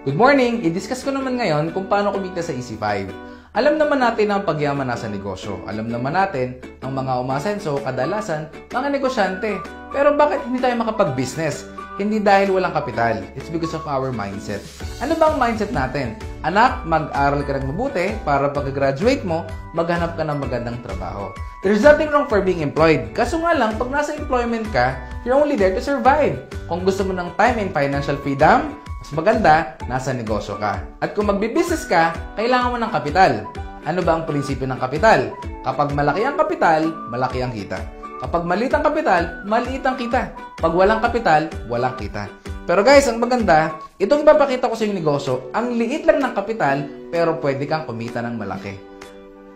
Good morning! I-discuss ko naman ngayon kung paano kumita sa Easy5. Alam naman natin ang pagyaman nasa negosyo. Alam naman natin ang mga umasenso, kadalasan, mga negosyante. Pero bakit hindi tayo makapag-business? Hindi dahil walang kapital. It's because of our mindset. Ano ba ang mindset natin? Anak, mag-aral ka ng mabuti para pag-graduate mo, maghanap ka ng magandang trabaho. There's nothing wrong for being employed. Kaso nga lang, pag nasa employment ka, you're only there to survive. Kung gusto mo ng time and financial freedom, mas maganda, nasa negosyo ka. At kung magbi-business ka, kailangan mo ng kapital. Ano ba ang prinsipyo ng kapital? Kapag malaki ang kapital, malaki ang kita. Kapag maliit ang kapital, maliit ang kita. Pag walang kapital, walang kita. Pero guys, ang maganda, itong ipapakita ko sa yung negosyo, ang liit lang ng kapital, pero pwede kang kumita ng malaki.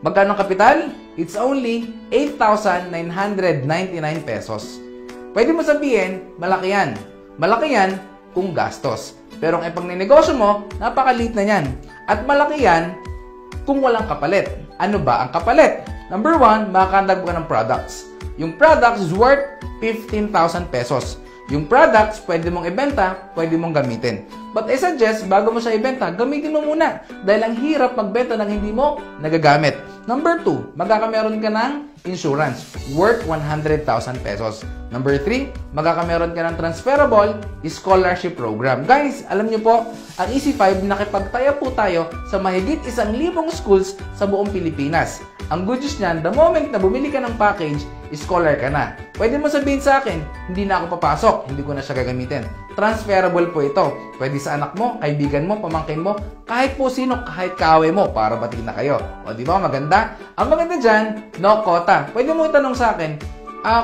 Magkano ang kapital? It's only 8,999 pesos. Pwede mo sabihin, malaki yan. Malaki yan kung gastos. Pero ang ipagninegosyo mo, napakaliit na yan. At malaki yan kung walang kapalit. Ano ba ang kapalit? Number 1, makakandag ka ng products. Yung products is worth 15,000 pesos. Yung products, pwede mong ibenta, pwede mong gamitin. But I suggest, bago mo siya ibenta, gamitin mo muna. Dahil ang hirap magbenta ng hindi mo nagagamit. Number 2, magkakameron ka ng insurance worth 100,000 pesos. Number 3, magkakameron ka ng transferable scholarship program. Guys, alam nyo po, ang Easy5, nakipagtaya po tayo sa mahigit 1,000 schools sa buong Pilipinas. Ang good news niyan, the moment na bumili ka ng package, scholar ka na. Pwede mo sabihin sa akin, hindi na ako papasok, hindi ko na siya gagamitin. Transferable po ito. Pwede sa anak mo, kaibigan mo, pamangkin mo, kahit po sino, kahit kaaway mo, para batiin na kayo. O di ba, maganda? Ang maganda dyan, no quota. Pwede mo itanong sa akin,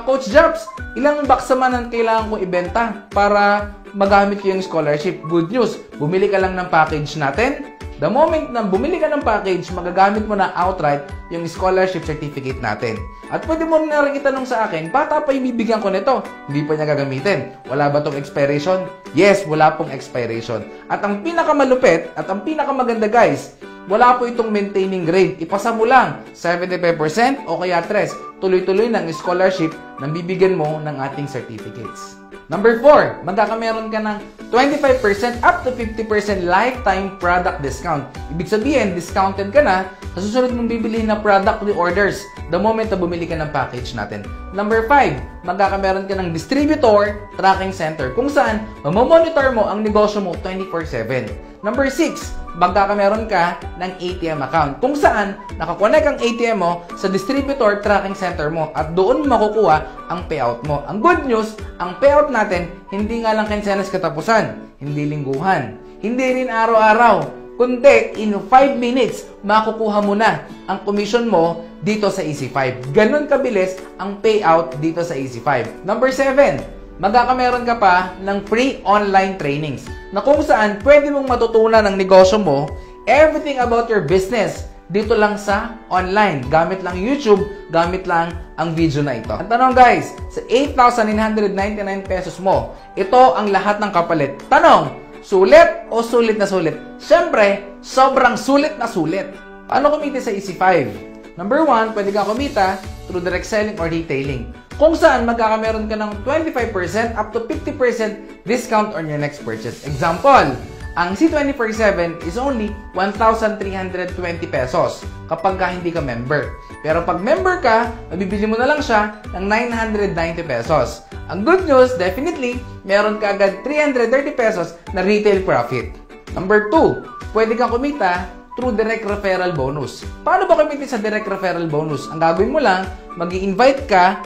Coach Jobs, ilang box naman ang kailangan kong ibenta para magamit ko yung scholarship? Good news, bumili ka lang ng package natin. The moment na bumili ka ng package, magagamit mo na outright yung scholarship certificate natin. At pwede mo na rin itanong sa akin, bata pa yung bibigyan ko nito, hindi pa niya gagamitin. Wala ba itong expiration? Yes, wala pong expiration. At ang pinakamalupit at ang pinakamaganda guys, wala po itong maintaining grade. Ipasa mo lang 75% o kaya 3. Tuloy-tuloy ng scholarship na bibigyan mo ng ating certificates. Number 4, magkakameron ka ng 25% up to 50% lifetime product discount. Ibig sabihin, discounted ka na sa susunod mong bibilihin na product orders the moment na bumili ka ng package natin. Number 5, magkakameron ka ng distributor tracking center kung saan mamomonitor mo ang negosyo mo 24/7. Number 6, magkakameron ka ng ATM account kung saan nakakonect ang ATM mo sa distributor tracking center mo at doon makukuha ang payout mo. Ang good news, ang payout natin hindi nga lang kinsenas katapusan, hindi lingguhan, hindi rin araw-araw, kundi in 5 minutes makukuha mo na ang commission mo dito sa Easy5. Ganon kabilis ang payout dito sa Easy5. Number 7, magkakameron ka pa ng free online trainings na kung saan pwede mong matutunan ang negosyo mo, everything about your business, dito lang sa online. Gamit lang YouTube, gamit lang ang video na ito. Ang tanong guys, sa 8,999 pesos mo, ito ang lahat ng kapalit. Tanong, sulit o sulit na sulit? Siyempre, sobrang sulit na sulit. Paano kumita sa Easy5? Number 1, pwede kang kumita through direct selling or retailing. Kung saan magkakameron ka ng 25% up to 50% discount on your next purchase. Example, ang C24/7 is only 1,320 pesos kapag hindi ka member. Pero pag member ka, mabibili mo na lang siya ng 990 pesos. Ang good news, definitely, meron ka agad 330 pesos na retail profit. Number 2, pwede kang kumita through direct referral bonus. Paano ba kumita sa direct referral bonus? Ang gagawin mo lang, mag-i-invite ka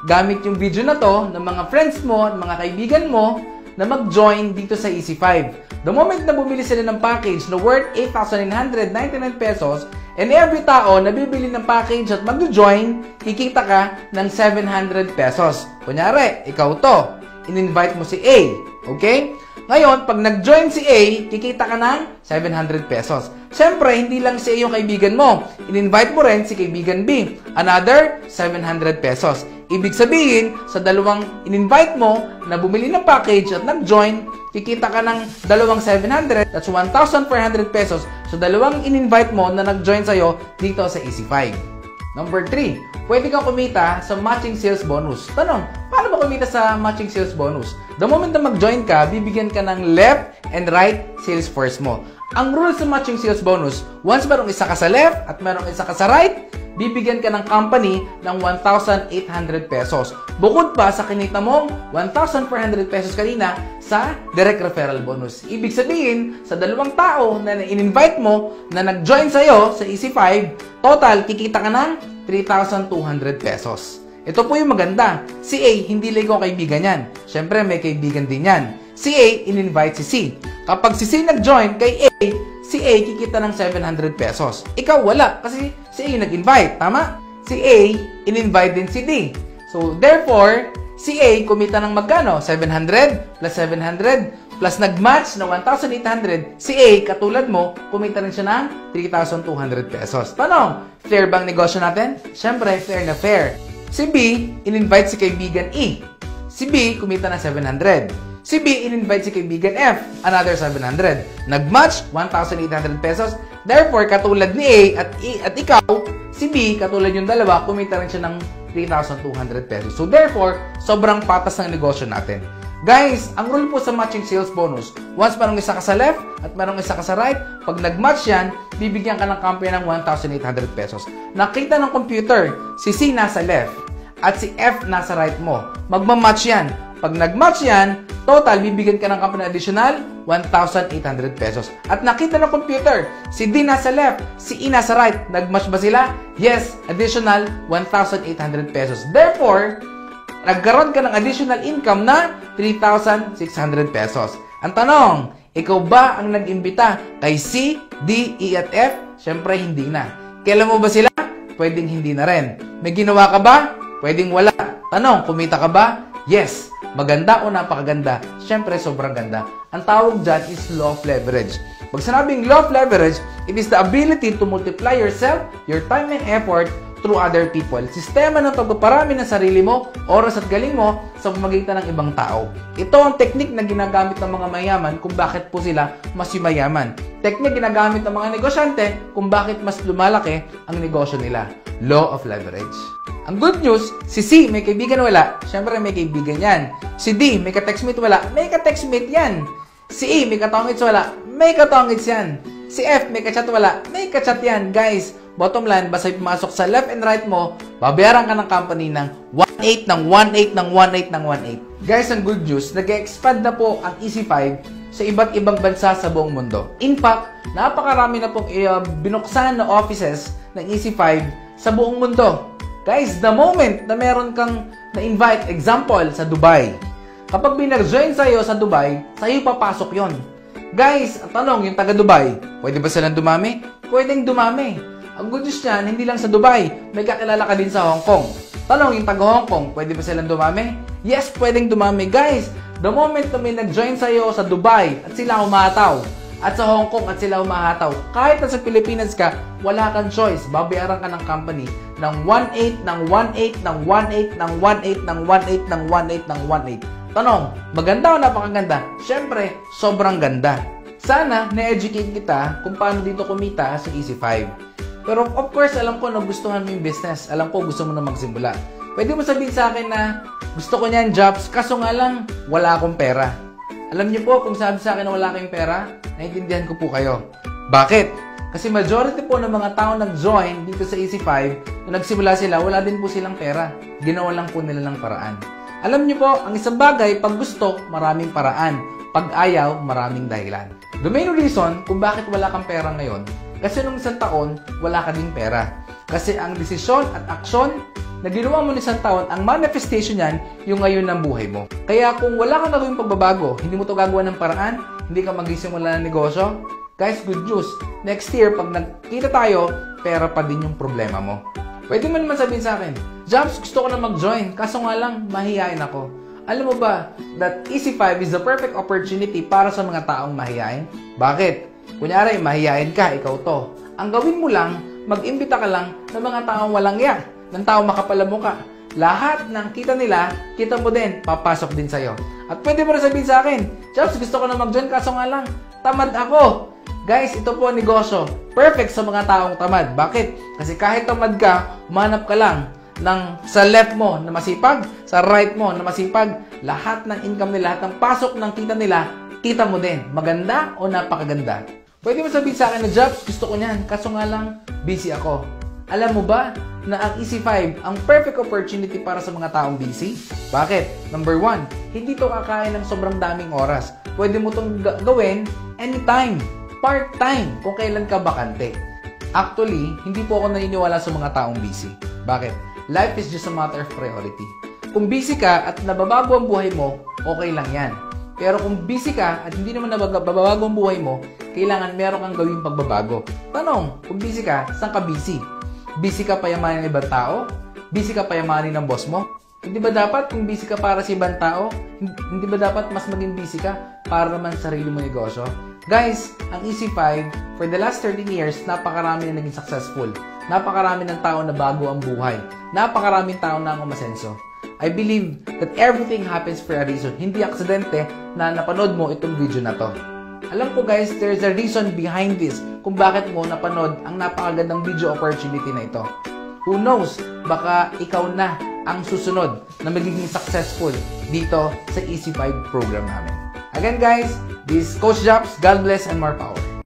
gamit yung video na to ng mga friends mo, mga kaibigan mo na mag-join dito sa Easy5. The moment na bumili sila ng package na worth 8,999 pesos and every tao na bibili ng package at mag-join, kikita ka ng 700 pesos. Kunyari, ikaw to, in-invite mo si A. Okay? Ngayon, pag nag-join si A, kikita ka ng 700 pesos. Siyempre, hindi lang si A yung kaibigan mo. In-invite mo rin si kaibigan B. Another 700 pesos. Ibig sabihin, sa dalawang in-invite mo na bumili ng package at nag-join, kikita ka ng dalawang 700, that's 1,400 pesos sa dalawang in-invite mo na nag-join sa'yo dito sa Easy5. Number 3, pwede kang kumita sa matching sales bonus. Tanong, paano Paano ba kumita sa matching sales bonus? The moment na mag-join ka, bibigyan ka ng left and right sales force mo. Ang rule sa matching sales bonus, once merong isa ka sa left at merong isa ka sa right, bibigyan ka ng company ng 1,800 pesos. Bukod pa sa kinita mong 1,400 pesos kanina sa direct referral bonus. Ibig sabihin, sa dalawang tao na in-invite mo na nag-join sa'yo sa EC5, total, kikita ka ng 3,200 pesos. Ito po yung maganda. Si A, hindi lang ko kaibigan yan. Siyempre, may kaibigan din yan. Si A, in-invite si C. Kapag si C nag-join kay A, si A kikita ng 700 pesos. Ikaw wala kasi si A nag-invite, tama? Si A, in-invite din si D. So, therefore, si A kumita ng magkano? 700 plus 700 plus nag-match na 1,800. Si A, katulad mo, kumita rin siya ng 3,200 pesos. Tanong, fair bang negosyo natin? Siyempre, fair na fair. Si B, in-invite si kaibigan E. Si B, kumita ng 700. Si B, in-invite si kaibigan F, another 700. Nag-match, 1,800 pesos. Therefore, katulad ni A at ikaw, si B, katulad yung dalawa, kumita rin siya ng 3,200 pesos. So, therefore, sobrang patas ng negosyo natin. Guys, ang rule po sa matching sales bonus, once merong isa ka sa left at merong isa ka sa right, pag nag-match yan, bibigyan ka ng company ng 1,800 pesos. Nakita ng computer, si C nasa left at si F nasa right mo. Magmamatch yan. Pag nag-match yan, total, bibigyan ka ng company additional 1,800 pesos. At nakita ng computer, si D nasa left, si E nasa right. Nag-match ba sila? Yes, additional 1,800 pesos. Therefore, nagkaroon ka ng additional income na 3,600 pesos. Ang tanong, ikaw ba ang nag-imbita kay C, D, E at F? Siyempre, hindi na. Kailan mo ba sila? Pwedeng hindi na rin. May ginawa ka ba? Pwedeng wala. Tanong, kumita ka ba? Yes. Maganda o napakaganda? Siyempre, sobrang ganda. Ang tawag dyan is law of leverage. Pag sinabing law of leverage, it is the ability to multiply yourself, your time and effort through other people. Sistema ng pagpaparami ng sarili mo, oras at galing mo sa pamamagitan ng ibang tao. Ito ang teknik na ginagamit ng mga mayaman kung bakit po sila mas yumayaman. Teknik ginagamit ng mga negosyante kung bakit mas lumalaki ang negosyo nila. Law of leverage. Ang good news, si C may kaibigan wala, syempre may kaibigan yan. Si D may ka-textmate wala, may ka-textmate yan. Si E may katongits wala, may katongits yan. Si F may ka-chat wala, may ka-chat yan. Guys, bottom line, basta pumasok sa left and right mo, babayaran ka ng company ng 1,800 ng 1,800 ng 1,800 ng 1,800. Guys, ang good news, nag-expand na po ang EC5 sa iba't ibang bansa sa buong mundo. In fact, napakarami na pong binuksan na offices ng EC5 sa buong mundo. Guys, the moment na meron kang na-invite, example, sa Dubai, kapag binag-join sa'yo sa Dubai, sa'yo papasok yon. Guys, ang tanong, yung taga-Dubai, pwede ba silang dumami? Pwedeng dumami. Ang good news niyan, hindi lang sa Dubai, may kakilala ka din sa Hong Kong. Tanong, yung taga-Hong Kong, pwede ba silang dumami? Yes, pwedeng dumami. Guys, the moment na may nag-join sa'yo sa Dubai at sila umataw, at sa Hong Kong at sila umahataw, kahit na sa Pilipinas ka, wala kang choice. Babayaran ka ng company ng 1,800 ng 1,800 ng 1,800 ng 1,800 ng 1,800 ng 1,800 ng 1,800. Tanong, maganda o napakaganda? Siyempre, sobrang ganda. Sana na-educate kita kung paano dito kumita sa EC5. Pero of course, alam ko na gustuhan mo yung business. Alam ko gusto mo na magsimula. Pwede mo sabihin sa akin na gusto ko niyan jobs, kaso nga lang, wala akong pera. Alam niyo po, kung sabi sa akin na wala kayong pera, naiintindihan ko po kayo. Bakit? Kasi majority po ng mga tao nag-join dito sa EC5, nung nagsimula sila, wala din po silang pera. Ginawa lang po nila ng paraan. Alam niyo po, ang isang bagay, pag gusto, maraming paraan. Pag ayaw, maraming dahilan. The main reason kung bakit wala kang pera ngayon, kasi nung isang taon, wala ka ding pera. Kasi ang desisyon at aksyon na ginawa mo ng isang taon, ang manifestation yan, yung ngayon ng buhay mo. Kaya kung wala kang gagawing pagbabago, hindi mo to gagawa ng paraan, hindi ka magsisimula ng negosyo, guys, good news. Next year, pag nagkita tayo, pera pa din yung problema mo. Pwede mo naman sabihin sa akin, Jobs, gusto ko na mag-join, kaso nga lang, mahihain ako. Alam mo ba that EC5 is the perfect opportunity para sa mga taong mahihain? Bakit? Kunyari, mahihain ka, ikaw to. Ang gawin mo lang, mag-imbita ka lang ng mga taong walang iya, ng taong makapal ang mukha. Lahat ng kita nila, kita mo din, papasok din sa'yo. At pwede mo rin sabihin sa akin, Jobs, gusto ko na mag-join, kaso nga lang, tamad ako. Guys, ito po ang negosyo. Perfect sa mga taong tamad. Bakit? Kasi kahit tamad ka, umanap ka lang sa left mo na masipag, sa right mo na masipag, lahat ng income nila, lahat ng pasok ng kita nila, kita mo din. Maganda o napakaganda? Pwede mo sabihin sa akin na, Jobs, gusto ko niyan, kaso nga lang, busy ako. Alam mo ba na ang EC5 ang perfect opportunity para sa mga taong busy? Bakit? Number 1, hindi to kakain ng sobrang daming oras. Pwede mo itong gawin anytime, part-time, kung kailan ka bakante. Actually, hindi po ako naniniwala sa mga taong busy. Bakit? Life is just a matter of priority. Kung busy ka at nababago ang buhay mo, okay lang yan. Pero kung busy ka at hindi naman nababago ang buhay mo, kailangan meron kang gawing pagbabago. Tanong, kung busy ka, saan ka busy? Busy ka payamanin ng ibang tao? Busy ka payamanin ng boss mo? Hindi ba dapat kung busy ka para sa ibang tao, hindi ba dapat mas maging busy ka para naman sa sarili mo negosyo? Guys, ang EC5, for the last 13 years, napakarami na naging successful. Napakarami ng tao na bago ang buhay. Napakaraming tao na ang umasenso. I believe that everything happens for a reason. Hindi aksidente na napanood mo itong video na to. Alam ko guys, there's a reason behind this kung bakit mo napanood ang napakagandang video opportunity na ito. Who knows, baka ikaw na ang susunod na magiging successful dito sa EC5 program namin. Again guys, this is Coach Jobs. God bless and more power.